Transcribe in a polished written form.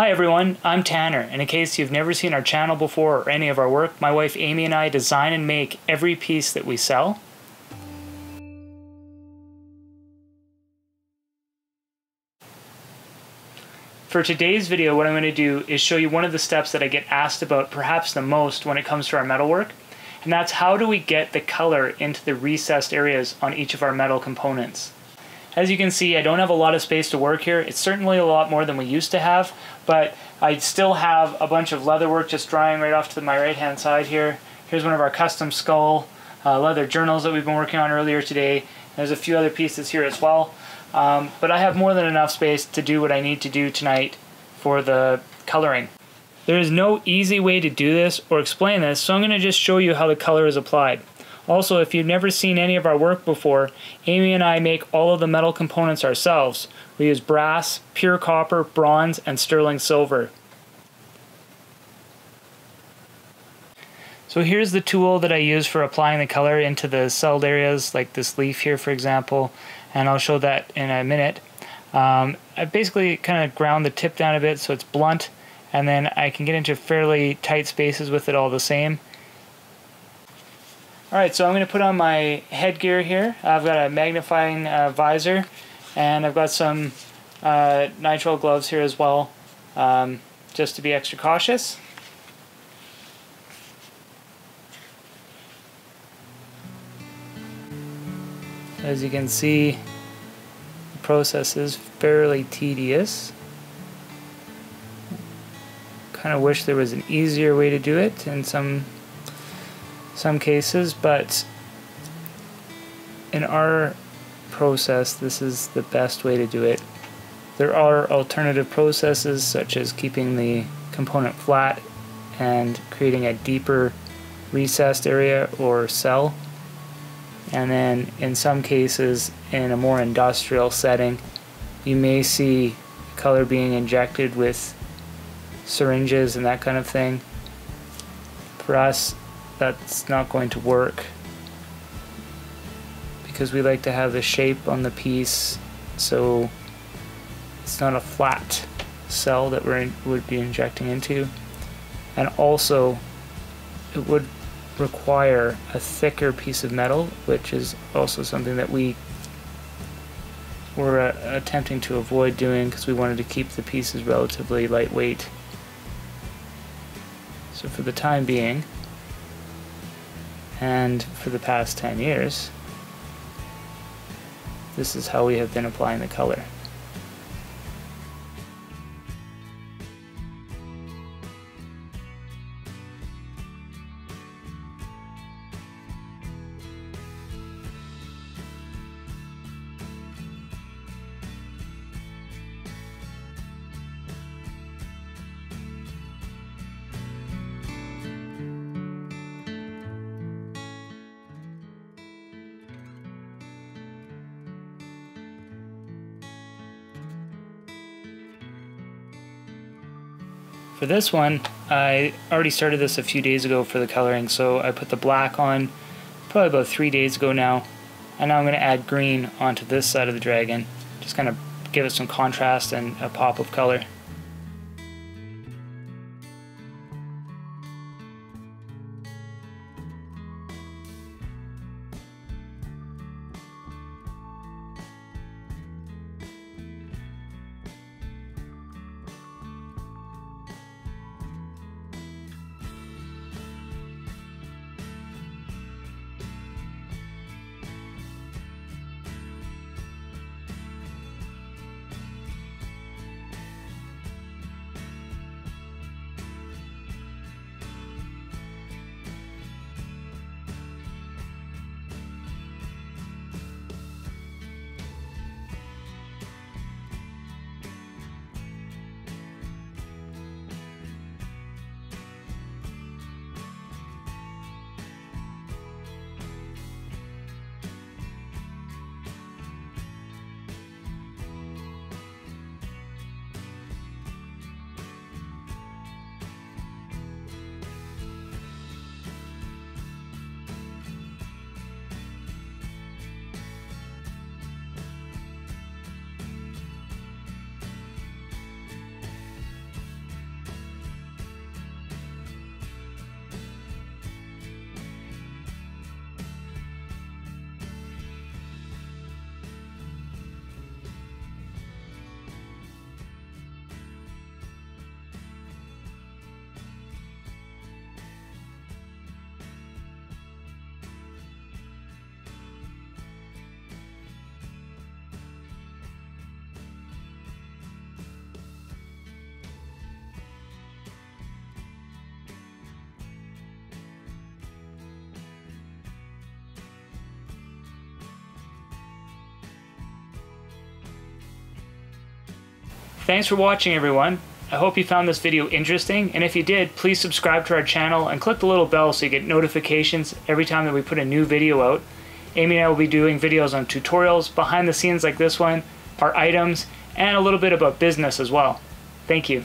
Hi everyone, I'm Tanner, and in case you've never seen our channel before or any of our work, my wife Amy and I design and make every piece that we sell. For today's video, what I'm going to do is show you one of the steps that I get asked about perhaps the most when it comes to our metalwork, and that's how do we get the color into the recessed areas on each of our metal components. As you can see, I don't have a lot of space to work here. It's certainly a lot more than we used to have, but I still have a bunch of leather work just drying right off to my right hand side here. Here's one of our custom skull leather journals that we've been working on earlier today. There's a few other pieces here as well, but I have more than enough space to do what I need to do tonight for the coloring. There is no easy way to do this or explain this, so I'm going to just show you how the color is applied. Also, if you've never seen any of our work before, Amy and I make all of the metal components ourselves. We use brass, pure copper, bronze, and sterling silver. So here's the tool that I use for applying the color into the celled areas, like this leaf here for example, and I'll show that in a minute. I basically kind of ground the tip down a bit so it's blunt, and then I can get into fairly tight spaces with it all the same. Alright, so I'm going to put on my headgear here. I've got a magnifying visor, and I've got some nitrile gloves here as well, just to be extra cautious. As you can see, the process is fairly tedious. Kind of wish there was an easier way to do it in some cases, but in our process this is the best way to do it. There are alternative processes such as keeping the component flat and creating a deeper recessed area or cell, and then in some cases in a more industrial setting you may see color being injected with syringes and that kind of thing. For us, that's not going to work because we like to have the shape on the piece so it's not a flat cell that we would be injecting into, and also it would require a thicker piece of metal, which is also something that we were attempting to avoid doing because we wanted to keep the pieces relatively lightweight. So for the time being, and for the past 10 years, this is how we have been applying the color. For this one, I already started this a few days ago for the coloring, so I put the black on probably about 3 days ago now, and now I'm going to add green onto this side of the dragon, just kind of give it some contrast and a pop of color. Thanks for watching, everyone. I hope you found this video interesting, and if you did, please subscribe to our channel and click the little bell so you get notifications every time that we put a new video out. Amy and I will be doing videos on tutorials, behind the scenes like this one, our items, and a little bit about business as well. Thank you.